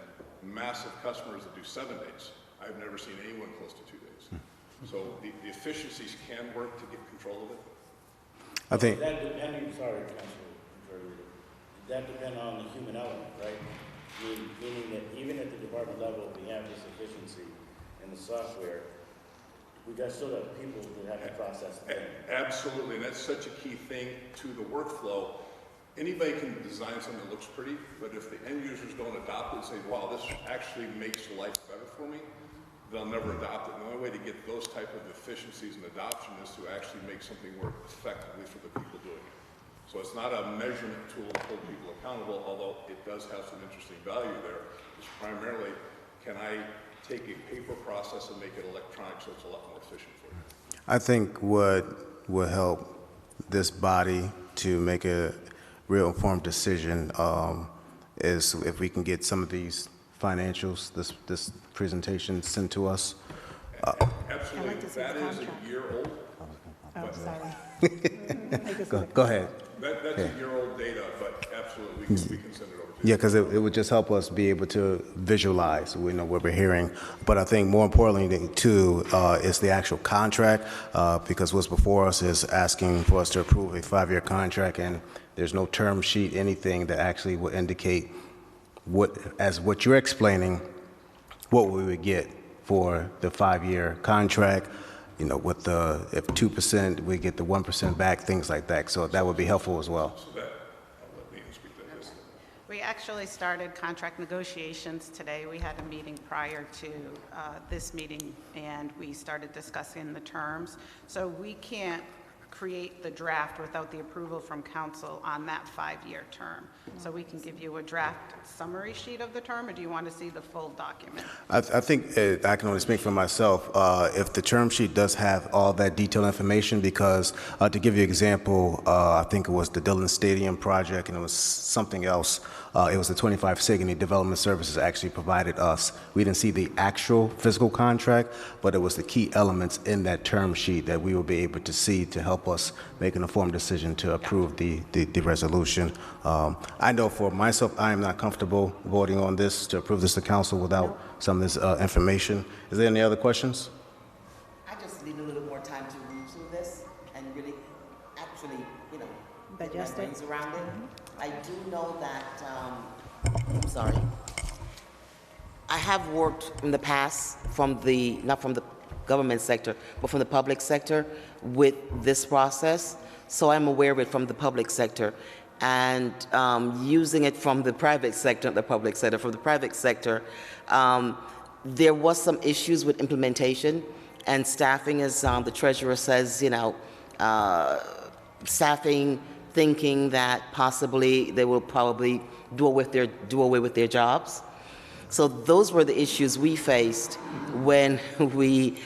massive customers that do 7 days. I've never seen anyone close to 2 days. So the efficiencies can work to get control of it. I think that depending, sorry, Councilor, that depend on the human element, right? Meaning that even at the department level, we have this efficiency in the software. We got still got people that have to process things. Absolutely, and that's such a key thing to the workflow. Anybody can design something that looks pretty, but if the end users don't adopt it and say, wow, this actually makes life better for me, they'll never adopt it. And the only way to get those type of efficiencies and adoption is to actually make something work effectively for the people doing it. So it's not a measurement tool to hold people accountable, although it does have some interesting value there. It's primarily, can I take a paper process and make it electronic so it's a lot more efficient for you? I think what will help this body to make a real informed decision is if we can get some of these financials, this presentation sent to us. Absolutely, that is a year old. Oh, sorry. Go ahead. That's a year-old data, but absolutely, we can send it over to you. Yeah, because it would just help us be able to visualize, we know what we're hearing. But I think more importantly, too, is the actual contract, because what's before us is asking for us to approve a 5-year contract, and there's no term sheet, anything that actually would indicate what you're explaining, what we would get for the 5-year contract. You know, with if 2%, we get the 1% back, things like that. So that would be helpful as well. So that, I'll let Nina speak to this. We actually started contract negotiations today. We had a meeting prior to this meeting, and we started discussing the terms. So we can't create the draft without the approval from council on that 5-year term. So we can give you a draft summary sheet of the term, or do you want to see the full document? I think I can only speak for myself. If the term sheet does have all that detailed information, because to give you an example, I think it was the Dillon Stadium project, and it was something else. It was the 25 Sigourney Development Services actually provided us. We didn't see the actual physical contract, but it was the key elements in that term sheet that we will be able to see to help us make an informed decision to approve the resolution. I know for myself, I am not comfortable voting on this to approve this to council without some of this information. Is there any other questions? I just need a little more time to read through this and really actually, get my brains around it. I do know that, I'm sorry. I have worked in the past not from the government sector, but from the public sector with this process. So I'm aware of it from the public sector. And using it from the private sector, not the public sector, from the private sector, there was some issues with implementation and staffing, as the treasurer says, staffing, thinking that possibly they will probably do away with their jobs. So those were the issues we faced when we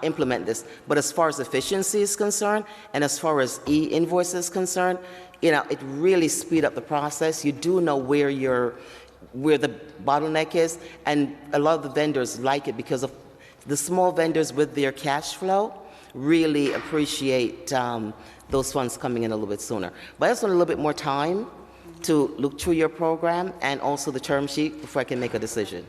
implement this. But as far as efficiency is concerned, and as far as e-invoice is concerned, it really speed up the process. You do know where the bottleneck is, and a lot of the vendors like it because of the small vendors with their cash flow really appreciate those funds coming in a little bit sooner. But I just want a little bit more time to look through your program and also the term sheet before I can make a decision.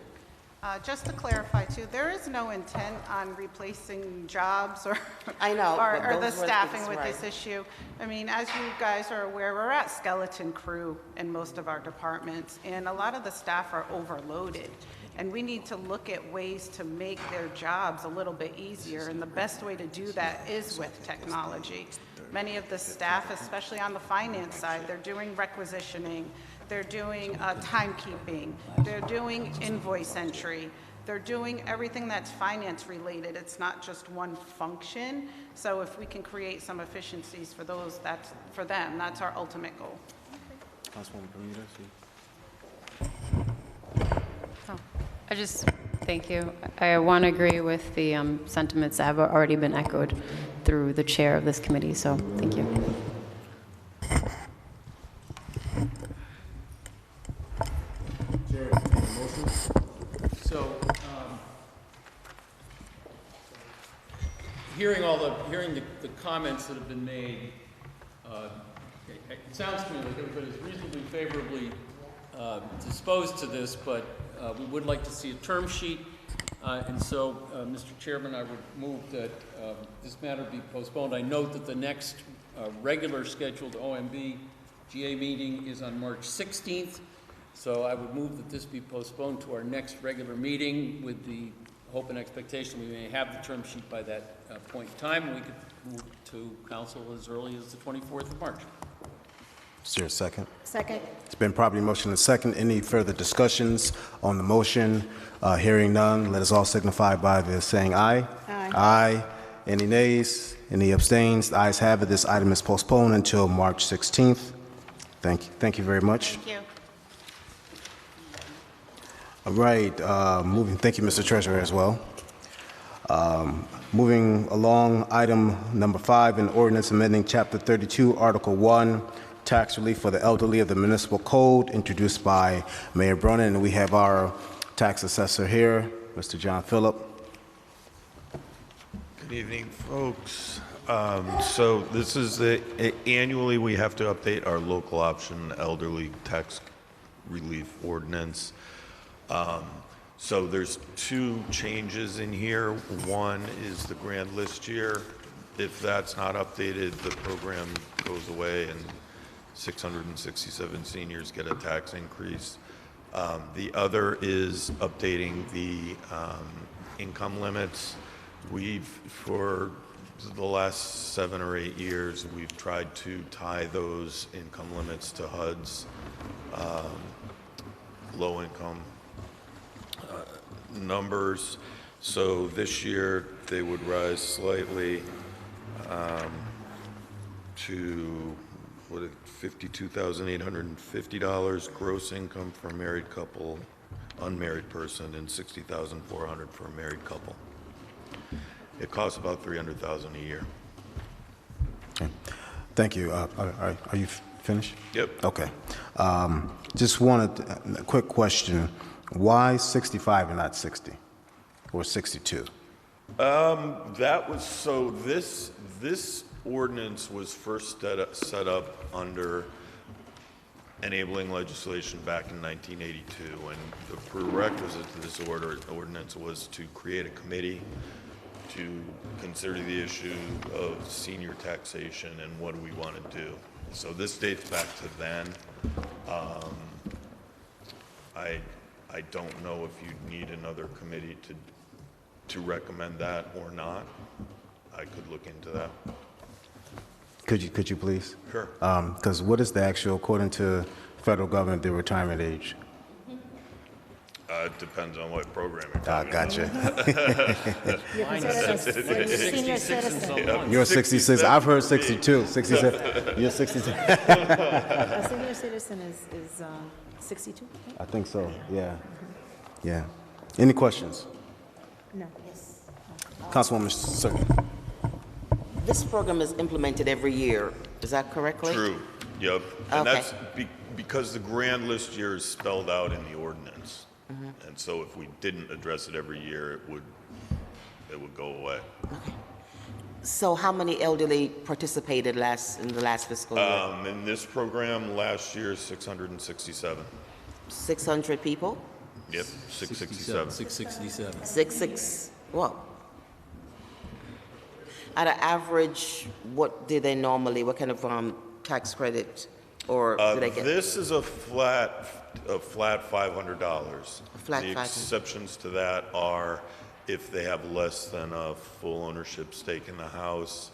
Just to clarify too, there is no intent on replacing jobs or I know, or but the those were staffing things, with right. this issue. I mean, as you guys are aware, we're at skeleton crew in most of our departments, and a lot of the staff are overloaded. And we need to look at ways to make their jobs a little bit easier, and the best way to do that is with technology. Many of the staff, especially on the finance side, they're doing requisitioning, they're doing timekeeping, they're doing invoice entry, they're doing everything that's finance related. It's not just one function. So if we can create some efficiencies for those, that's for them, that's our ultimate goal. Councilwoman Bermuda, Thank you. I want to agree with the sentiments that have already been echoed through the chair of this committee, so thank you. So, hearing the comments that have been made, it sounds to me like everybody's reasonably favorably disposed to this, but we would like to see a term sheet. And so, Mr. Chairman, I would move that this matter be postponed. I note that the next regular scheduled OMB GA meeting is on March 16th. So I would move that this be postponed to our next regular meeting with the hope and expectation we may have the term sheet by that point in time. We could move to council as early as the 24th of March. is there a second? Second. It's been properly motioned and second. Any further discussions on the motion? Hearing none, let us all signify by the saying aye. Aye. Aye. Any nays? Any abstains? The ayes have it. This item is postponed until March 16th. Thank you. Thank you very much. Thank you. All right, thank you, Mr. Treasurer, as well. Moving along, item number 5, an ordinance amending Chapter 32, Article 1, tax relief for the elderly of the municipal code, introduced by Mayor Brougham, and we have our tax assessor here, Mr. John Phillip. Good evening, folks. So this is annually we have to update our local option elderly tax relief ordinance. So there's 2 changes in here. One is the grand list year. If that's not updated, the program goes away and 667 seniors get a tax increase. The other is updating the income limits. For the last 7 or 8 years, we've tried to tie those income limits to HUD's low income numbers. So this year they would rise slightly to $52,850 gross income for a married couple, unmarried person, and $60,400 for a married couple. It costs about $300,000 a year. Okay. Thank you. Are you finished? Yep. Okay. Just wanted a quick question. Why 65 and not 60 or 62? That was, so this ordinance was first set up under enabling legislation back in 1982, and the prerequisite to this ordinance was to create a committee to consider the issue of senior taxation and what do we want to do. So this dates back to then. I don't know if you'd need another committee to recommend that or not. I could look into that. Could you please? Sure. Because what is the actual, according to federal government, the retirement age? It depends on what program you're talking about. Gotcha. You're considered a senior citizen. You're 66. I've heard 62. 67. You're 62. A senior citizen is 62? I think so. Yeah. Yeah. Any questions? No. Yes. Councilwoman Sir. This program is implemented every year. Is that correctly? True. Yep. And Okay. that's because the grand list year is spelled out in the ordinance. And so if we didn't address it every year, it would go away. So how many elderly participated in the last fiscal year? In this program last year, 667. 600 people? Yep, 667. 667. Well, at an average, what kind of tax credit Or do they get? This is a flat $500. flat The $500. exceptions to that are if they have less than a full ownership stake in the house,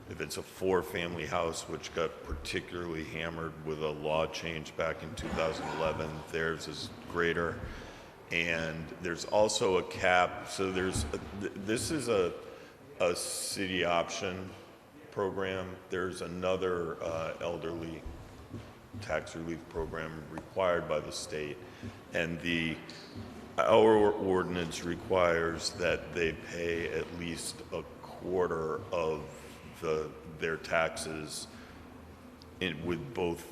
if it's a 4-family house, which got particularly hammered with a law change back in 2011, theirs is greater. And there's also a cap, so this is a city option program. There's another elderly tax relief program required by the state, and our ordinance requires that they pay at least a quarter of their taxes with both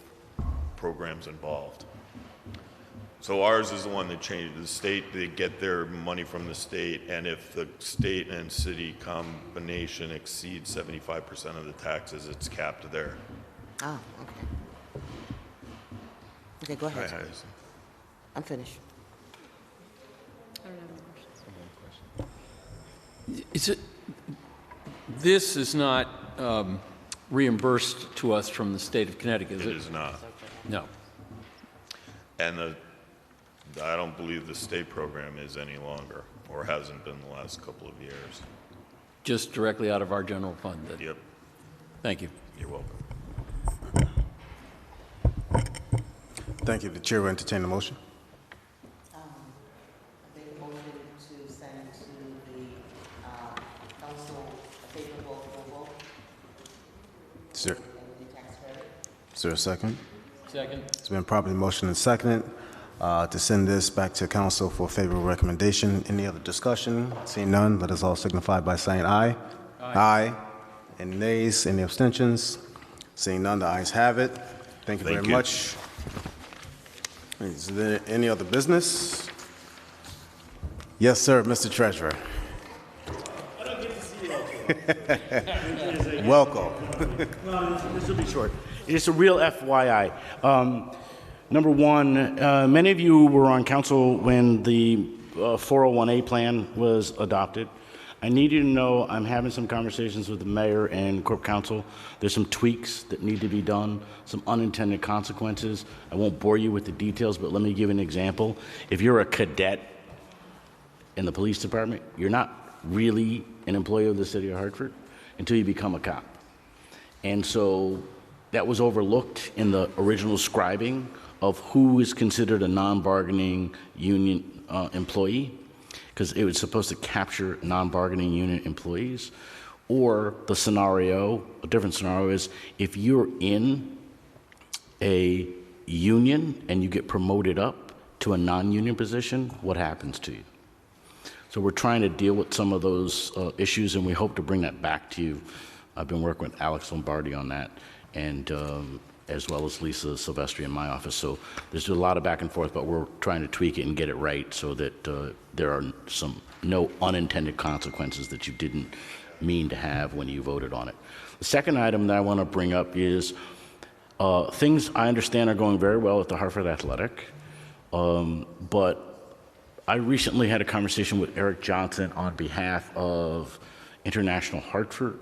programs involved. So ours is the one that changed. The state, they get their money from the state, and if the state and city combination exceeds 75% of the taxes, it's capped there. Oh, okay. Okay, go ahead. Hi. I'm finished. This is not reimbursed to us from the state of Connecticut, is It it? is not. No. And I don't believe the state program is any longer, or hasn't been the last couple of years. Just directly out of our general fund. Yep, Thank you. you're welcome. Thank you. The chair will entertain the motion. Make a motion to send to the council a favorable approval Is there, and the tax credit. is there a second? Second. It's been properly motioned and seconded to send this back to council for favorable recommendation. Any other discussion? Seeing none, let us all signify by saying aye. Aye. Any nays? Any abstentions? Seeing none, the ayes have it. Thank you very much. Is there any other business? Yes, sir, Mr. Treasurer. I don't get to see you all. Welcome. This will be short. It's a real FYI. Number one, many of you were on council when the 401A plan was adopted. I need you to know I'm having some conversations with the mayor and corp council. There's some tweaks that need to be done, some unintended consequences. I won't bore you with the details, but let me give you an example. If you're a cadet in the police department, you're not really an employee of the city of Hartford until you become a cop. And so that was overlooked in the original scribing of who is considered a non-bargaining union employee, because it was supposed to capture non-bargaining unit employees. Or the scenario, a different scenario is if you're in a union and you get promoted up to a non-union position, what happens to you? So we're trying to deal with some of those issues, and we hope to bring that back to you. I've been working with Alex Lombardi on that, and as well as Lisa Silvestri in my office. So there's a lot of back and forth, but we're trying to tweak it and get it right so that there are no unintended consequences that you didn't mean to have when you voted on it. The second item that I want to bring up is things I understand are going very well at the Hartford Athletic, but I recently had a conversation with Eric Johnson on behalf of International Hartford,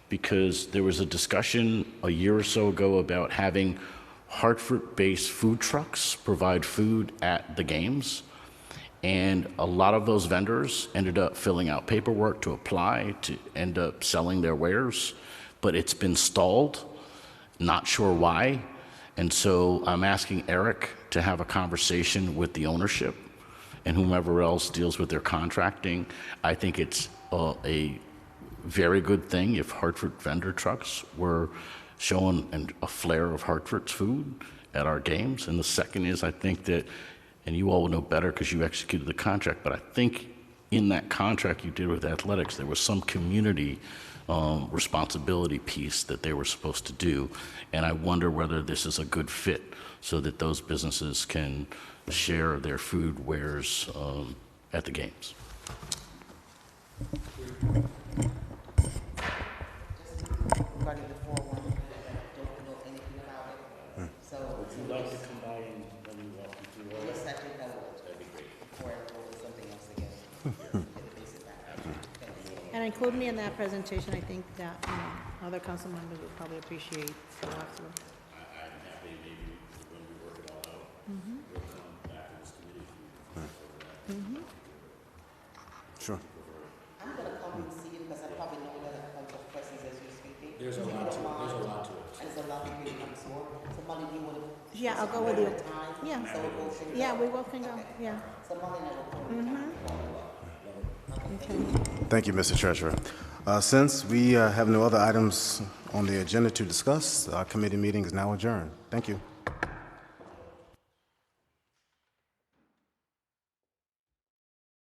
because there was a discussion a year or so ago about having Hartford-based food trucks provide food at the games. And a lot of those vendors ended up filling out paperwork to apply to end up selling their wares, but it's been stalled, not sure why. And so I'm asking Eric to have a conversation with the ownership and whomever else deals with their contracting. I think it's a very good thing if Hartford vendor trucks were showing a flair of Hartford's food at our games. And the second is, I think that, and you all will know better because you executed the contract, but I think in that contract you did with athletics, there was some community responsibility piece that they were supposed to do. And I wonder whether this is a good fit so that those businesses can share their food wares at the games. Regarding the 401, don't know anything about it. So Would you like to come by and let me walk you through all yes, I think I would. That'd be great. Before I go with something else again. Get the basic background. And include me in that presentation. I think that other council members would probably appreciate the walkthrough. I'm happy to maybe Sure. I'm going to come and see you because I probably know another bunch of questions as you're speaking. There's a lot to it. And there's a lot to really absorb. So Molly, do you want to? Yeah, I'll go with you. Yeah. So we'll both can go? Yeah, we both can go, yeah. So Molly and I will come. Thank you, Mr. Treasurer. Since we have no other items on the agenda to discuss, our committee meeting is now adjourned. Thank you.